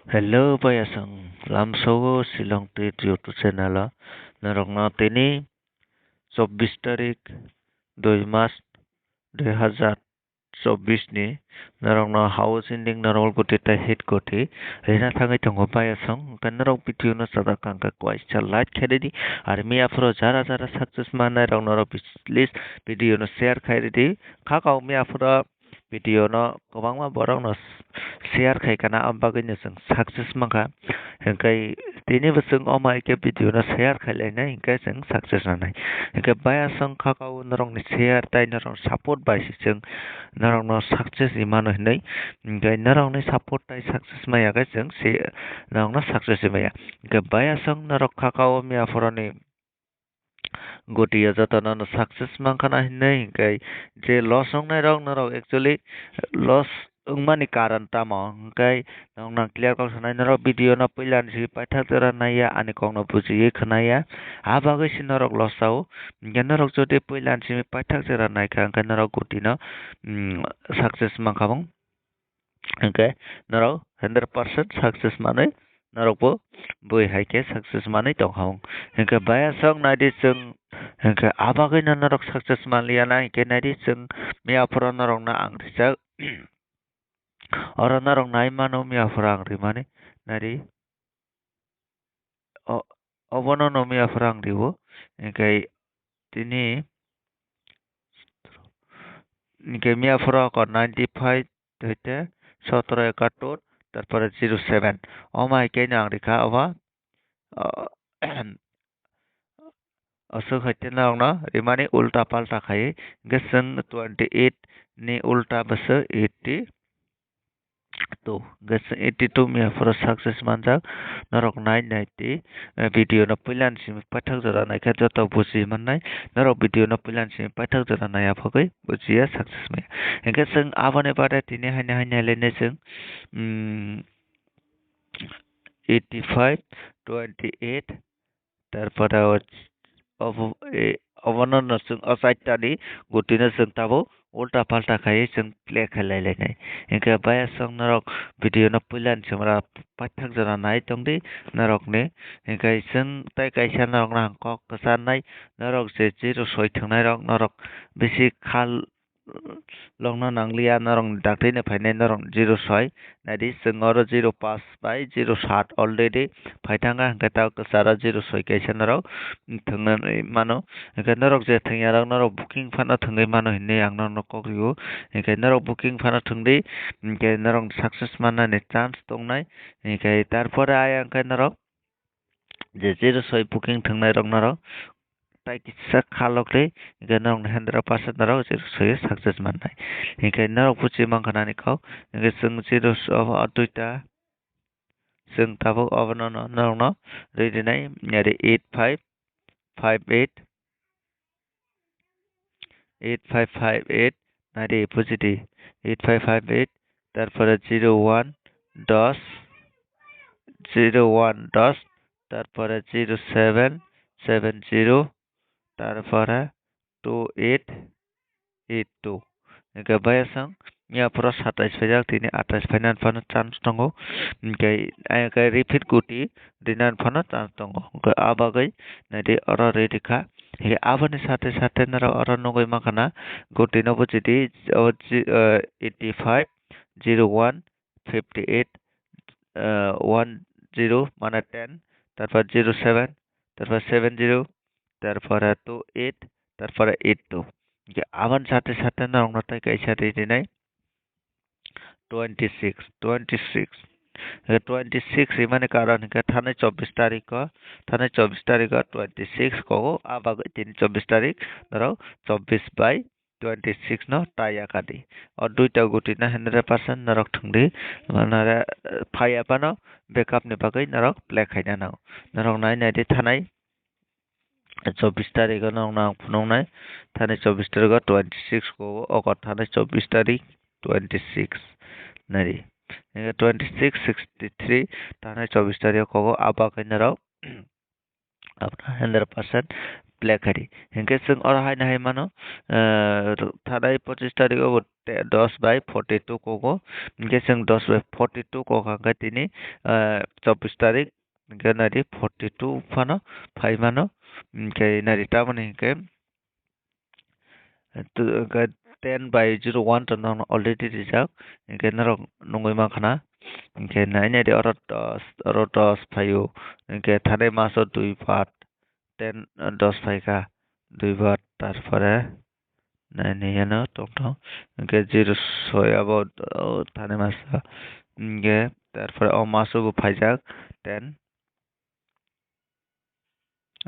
Hello bayasang lamsogo silong tit YouTube channel narokna tini 24 তারিখ 2 মাস 2024 ni narokna house ending narol goti ta hit goti rena thangai tongo bayasang kan narok video no sada kangka kwaisa like khedi army afro jara jara success manai rok narok list video no share khaidi khakau mi afro video no kwbangma borok no share khai kana ambagui no जों success manka hingkai tini bo जों o mai ke video no share khailai hingkai जों success nanai hingkai baya song khakau norong ni share tai norong support bai जों norong no success imano hinai hingkai norong ni support tai success maya kai जों norong no success maya hingkai baya song norok khakau mi aforoni gotiya jatana no success mankana hinai hingkai je loss ongnai rok norok actually loss wngmani karan tamo hingkai nong clear kok sanai norok video no puilan si paithak jora naya ani kok no bujiye khnaya abagui si norok loss ao hingkai norok jodi puilan si paithak jora naikha hingkai norok goti no success mankhamung hingkai norok 100% success manui norok bo bui haike success manui tongkhamung hingkai baya song naidi जों hingkai abagui no norok success manliana hingkai naidi जों miapora norok na ang rijak oro norok nai mano miapora ang rimani naidi obono no miapora ang ribo hingkai tini hingkai miapora ko 95 hoite 17 71 তারপরে 07 omai kena ang rikha oba असok haite narok no rimani ulta palta khai geseng 28 ni ulta basa 82 geseng 82 mi for success manjak narok nai naiti video no puilan sim pathak jora naikha joto buji mannai narok video no puilan sim pathak jora naya phagui bujiya success me hingke जों abone bade tini haine haine lene जों 85 28 তারপরে অবনন जों असाइटानि गुटिनो जों ताबो उल्टा पाल्टा खायै जों play खालायलायनाय इनका बाया सं नरक भिडिअ न पुइलान समरा पाठक जना नाय तंगदि नरक ने इनका जों ताय कायसा नरक ना कक कसानाय नरक जे जिरो सय थांनाय रक नरक बेसि खाल longna nanglia narong daktaine phainai narong 06 nadi singoro 05 by 07 already phaithanga hingka ta kasara 06 kaisa narok thangnai mano hingka narok je thangya rok narok booking phano thangai mano hinne ang narok kokriyo hingka narok booking phano thangdi hingka narok success manani chance tongnai hingka tarpore aya hingka narok je 06 booking thangnai rok narok tai kisa khalokri hingka narok 100% narok 06 success mannai hingka narok puchi mangkhanani kau hingka जों 0 duita जों tabuk abono narok no ready nai yari 8558 8558 nari pujidi 8558 তারপরে 01 10 01 10 তারপরে 07 70 তারপরে 2882 hingga bayasang ya pura 27 pajak tini 28 painan phano chance tongo hingkai repeat guti dinan phano chance tongo hingkai abagai nadi oro ready kha hingkai aboni sate sate nara oro nogoi makana guti no bujidi 85 01 58 10 মানে 10 তারপর 07 তারপর 70 তারপরে 28 তারপরে 82 আবার সাথে সাথে না অন্যটা কাইসা রেডি নাই 26 26 26 ইমানে কারণ হিকা থানে 24 তারিখ থানে 24 তারিখ 26 কো আবাগ 24 তারিখ ধরো 24 by 26 no taya kadi or duita guti na 100% narok thungdi nara phaya pano backup ni bagai narok play khaina na narok nai nai de thanai 24 তারিখ নং নাং ফুনংনাই থানে 24 তারিখ 26 ko okor থানে 24 তারিখ 26 nari 26 63 থানে 24 তারিখ ko aba kainarok apna 100% play kari hingke sung oro haina hai mano thanai 25 tarikh o 10/42 kogo hingke sung 10/42 koga hingke tini 24 tarikh hingke nari 42 phano phai mano hingke nari tamoni hingke 10/01 to nang already rijak hingke norok nongoi mankana hingke nai di oro 10 phaio hingke thanai maso 2 part 10 phaika 2 part tarpore nai yano tongtong hingke 0 6 abo thanai maso hingke tarpore o maso bo phaijak 10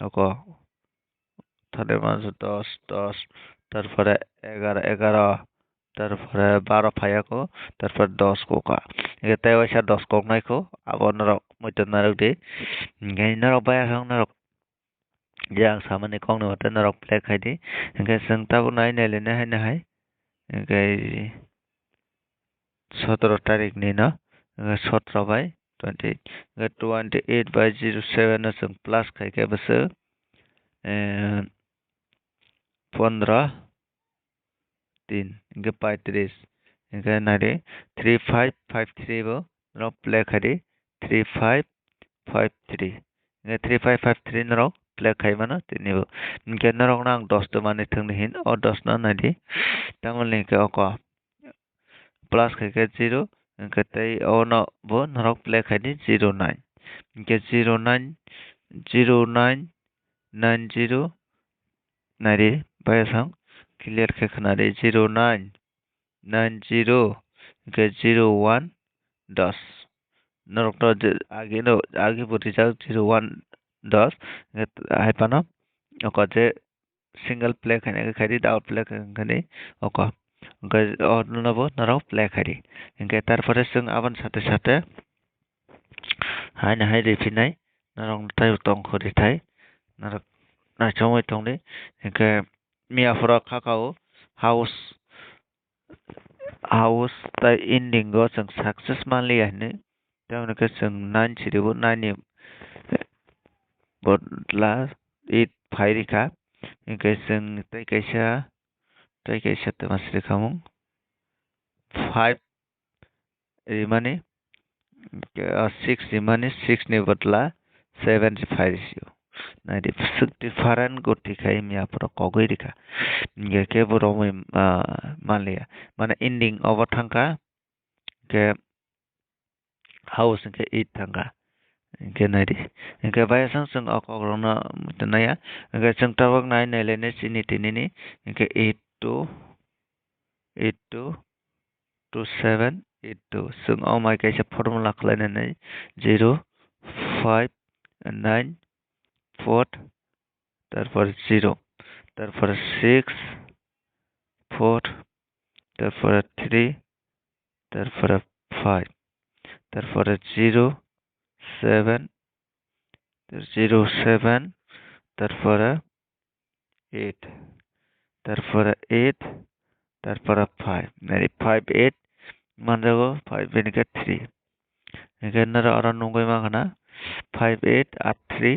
oko thanai maso 10 তারপরে 11 তারপরে 12 ফাইয়াকো তারপর 10 Coca এতে ওইসা 10 cock নাইকো আবার নরক মইতো নরক দি ngai norok baya hang norok yang samani kong ni wata norok plek hai di ngai seng tabu nai nai le hai na hai ngai 17 tarik ni no ngai 17 by 28 ngai 28/07 no seng plus khai ke bese 15 hingga 35 hingga nari 3553 bo norok plek hai di 3553 hingga 3553 norok plek hai mano tini bo hingga norok nang 10 to mani thang hin o 10 na nadi tamoni ke oko plus khai ke 0 hingga tei o no bo norok plek hai di 09 hingga 09 09 90 nari bayasang clear ke khanari 09 90 ke 01 10 norok to age buti jak 01 10 hai pano oko je single play khane khari double play khane oko nabo norok play khari hingke tarpore sung aban sate sate hai na hai refinai norok tai tongkhori thai norok nachomoi tongdi hingke miafora khakao house tai ending go sung success manli hine tamoni ke sung 9 chiribo 9 ni botla 8 phairika hingke sung tai kaisa tamasri khamung 5 rimani 6 rimani 6 ni botla 7 phairisiu nadi different goti khai miapora kogoi rika hingke ke boromoi manliya mane ending obo thangka ke house hingke 8 thangka hingke nadi hingke bayasang sung okogrona mutanaya hingke sung tabak nai nailene chini tinini hingke 8 to 7 8 to sung omai kaisa formula khlainani 0 5 9 4 তারপর 0 তারপর 6 4 তারপর 3 তারপর 5 তারপর 0 7 0 7 তারপর 8 তারপর 8 তারপর 5 মানে 5 8 mandago 5 benike 3 এখানে আরো নঙ্গই মাখানা 5 8 আর 3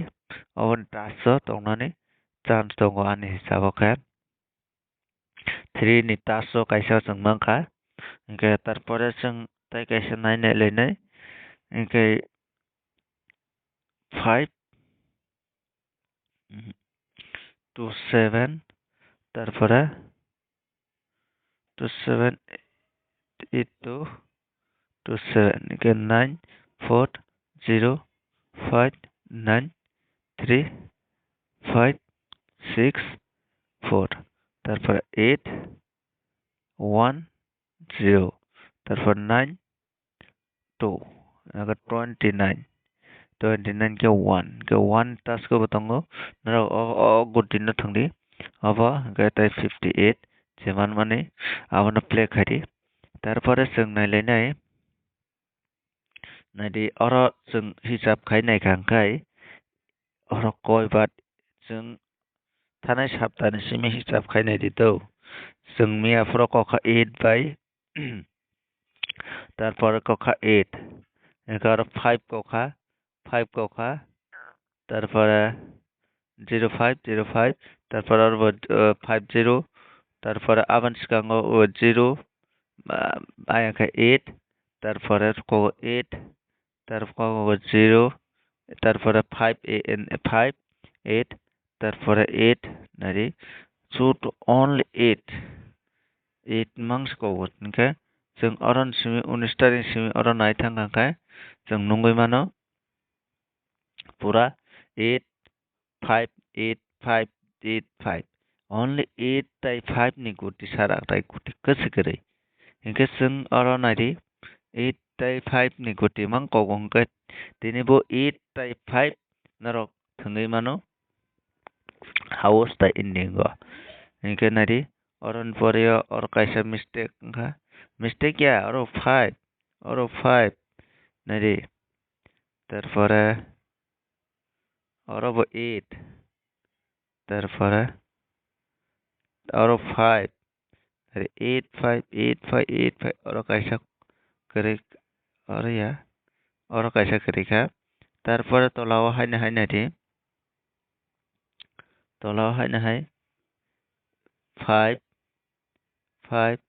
awan taso tongnani chance tongo ani hisabo khe 3 ni taso kaisa chung mangkha hingke tarpore chung tai kaisa nainai lenai hingke 5 to 7 tarpore to 7 8 to 7 hingke 9 4 0 5 9 3 5 6 4 তারপর 8 1 0 তারপর 9 2 agar 29 ke 1 tas ko batango nara o gutin na thangdi aba ga tai 58 jeman mane abana play khari tarpore sung nailai nadi oro sung hisab khai nai khangkai oro koi bat sung thanai saptani simi hisab khai nai dito sung mia fro kokha 8 by তারপরে কখা 8 এগারো 5 কখা তারপরে 0505 তারপর আর 50 তারপরে আবার সিগাङाव 0 আয়াকে 8 তারপরে ক 8 তারপর 0 তারপরে 5 5 8 তারপরে 8 নারি should only 8 months ko okay जों अरन सिमी 19 तारिख सिमी अरन नाय थांखांखाय जों नंगै मानो पुरा 8 5 8 5 8 5 only 8 tai 5 ni guti sara tai guti kesigere hingke जों अरन नायरि 8 tai 5 ni guti mang kogongke tini bo 8 tai 5 narok thangui mano house tai ending go hingke nairi oron poreo or kaisa mistake ngka mistake ya oro 5 nairi তারপরে আরো 8 তারপরে আরো 5 আরে 8 5 8 5 8 5 আরো কাইসা করে আরে ya আরো কাইসা করে খা তারপরে তলাও হাইনা হাইনা দি তলাও হাইনা হাই 5 5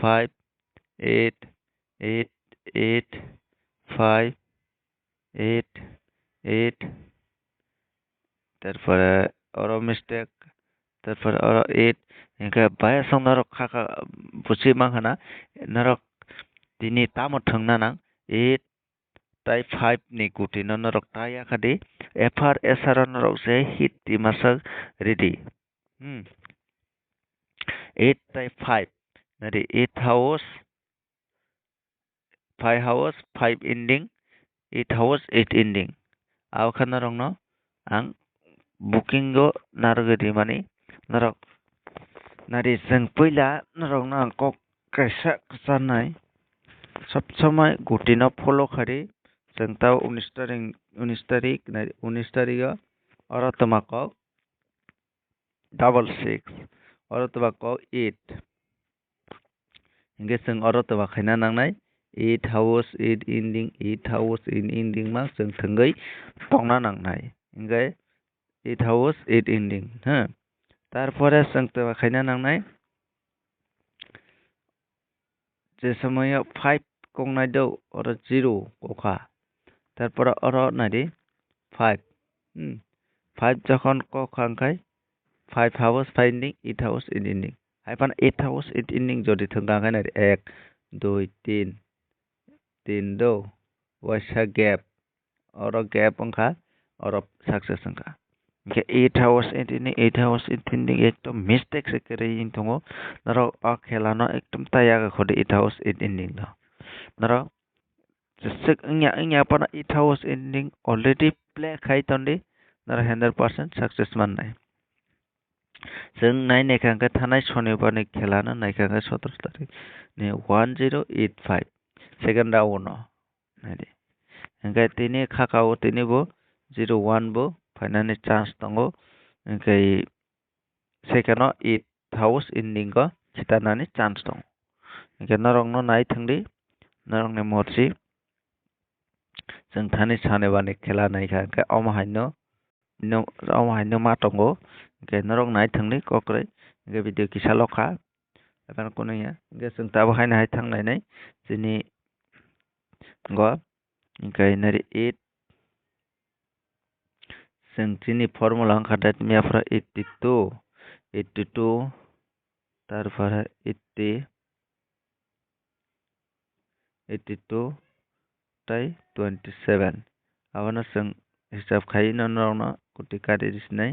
5 8 8 8 5 8 8 তারপরে আরো মিস্টেক তারপরে আরো 8 ইনকা বায়া সং নারক খাকা বুঝি মাংখানা নারক তিনি তামো থাংনা নাং 8 tai 5 ni guti no narok taya khadi FR SR narok se hit ti masak ready 8 tai 5 nari 8 hours 5 hours 5 ending 8 hours 8 ending aw khana rong no ang booking go nargadi mani narok nari जों पहिला narok na kok kaisa ksanai सब समय गुटी न follow करी जों ताव 19 तारिख और तमाको 666 और तमाको 8 हिंगे जों और तमाखायना नांनाय 8 hours 8 ending 8 hours 8 ending मा जों थंगै तंना नांनाय हिंगे 8 hours 8 ending हा तारपरे जों तमाखायना नांनाय যে সময় 5 কংনাই দৌ और 0 কোখা তারপর और নাইদি 5 5 যখন কখাংখাই 5 hours 5 ending 8 hours 8 ending হাইপান 8 hours 8 ending যদি থংগাংখাই নাইদি 1 2 3 3 दौ ওয়াইসা গ্যাপ और গ্যাপ अंखा और सक्सेस अंखा के 8 hours 8 ending 8 hours 8 ending एकदम मिस्टेक से करे इन थंगो नरो आ खेलानो एकदम ताया का खोदे 8 hours 8 ending नो नरो जसक इन्या अपना 8 hours ending already play खाई तंदे नरो 100% सक्सेस माननाय जों नायनाय खांखा थानाय शनिबारनि खेलानो नायखांखा 17 तारिख ने 1085 सेकेंड राउंड नायदे ओंखाय तिनि खाकाओ तिनि बो 01 बो फाइनालनि चान्स दंगो ओंखाय सेकेंडआव 8 हाउस ending को सितानानि चान्स दं ओंखाय नरंनो नाय थांदि नरंनि मर्जी जों थानि सानेबानि खेला नायखा ओंखाय अमाहायनो मा दंगो ओंखाय नरं नाय थांदि कक्रै ओंखाय भिडिअ किसालखा एबार कोनया ओंखाय जों ताबो हायनो हाय थांनायनै जोंनि ग ओंखाय नारि 8 जों जोंनि फर्मुला ओंखारदों मियाफ्रा 82 तारपरे 82 ताई 27 आवनो जों हिसाब खायो नरौनो कुटि कारि दिसनाय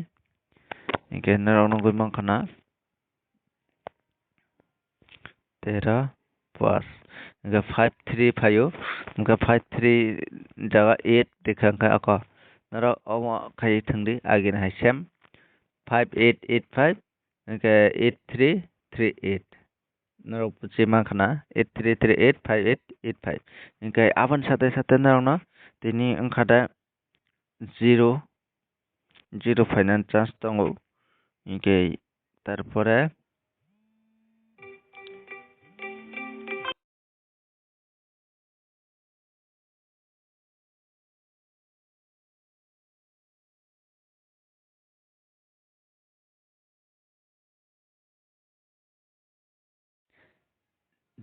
ओंखाय नरौनो गयमां खाना 13 पास ओंखाय 53 फायो ओंखाय 53 जागा 8 देखांखा अका नरो अमा खाय थंदि आगिन हाय सेम 5885 ओंखाय 8338 नरो पुचे मा खाना 83385885 ओंखाय आबन साथे साथे नरौनो तिनि ओंखादा 0 फाइनाल चान्स दंगो ओंखाय तारपरे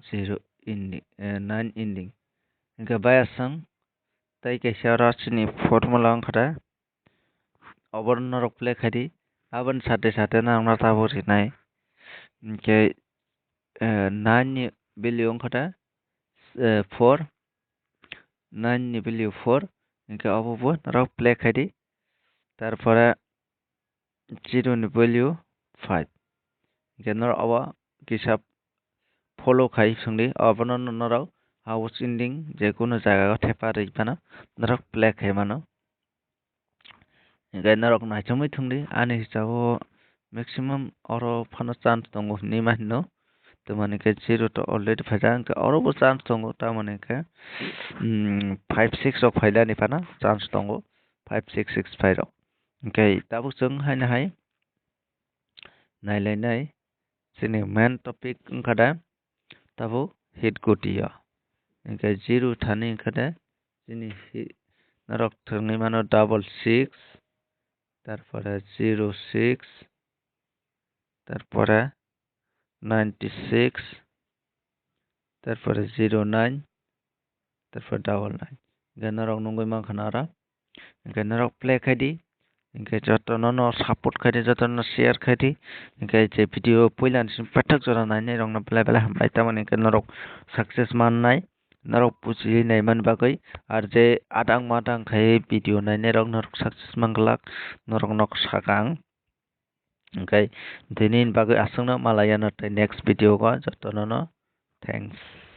0 ending 9 ending hingke bayasang tei kaisa rachini formula wngkha oborno norok play khai di aboni sate sate no tabuk rinai hingke 9 ni value wngkha 4 9 ni value 4 hingke obo bo norok play khai di tarpore 0 ni value 5 hingke norok obo kisa follow khai songdi obono norok house ending je kono jaga o thepari fano norok play khai mano hingke norok naitongoi tongdi ani hisabo maximum oro fano chance tongo hinui mani no tamani ke 0 to already faijak hingke oro bo chance tongo tamoni ke 5 6 rok failani fano chance tongo 5 6 6 5 rok hingke tabuk chong haino hai nailai chini main topic wngkha tabuk hit goti o hingke 0 thani wngkha chini norok thangni mano 6 তারপরে 06 তারপরে 96 তারপরে 09 তারপরে 99 norok nongoi mangkha nara hingke norok play khai di hingke joto no support khai di joto no share khai di hingke je video puilani chini paithak jora nainai rok no belai belai hambai tamoni hingke norok success mannai norok buji naimani bagoi ar je adang madang khai video nainai rok norok success manglak norok nog sakang hingke tini bagoi aswngno malaya no next video o jotono no thanks.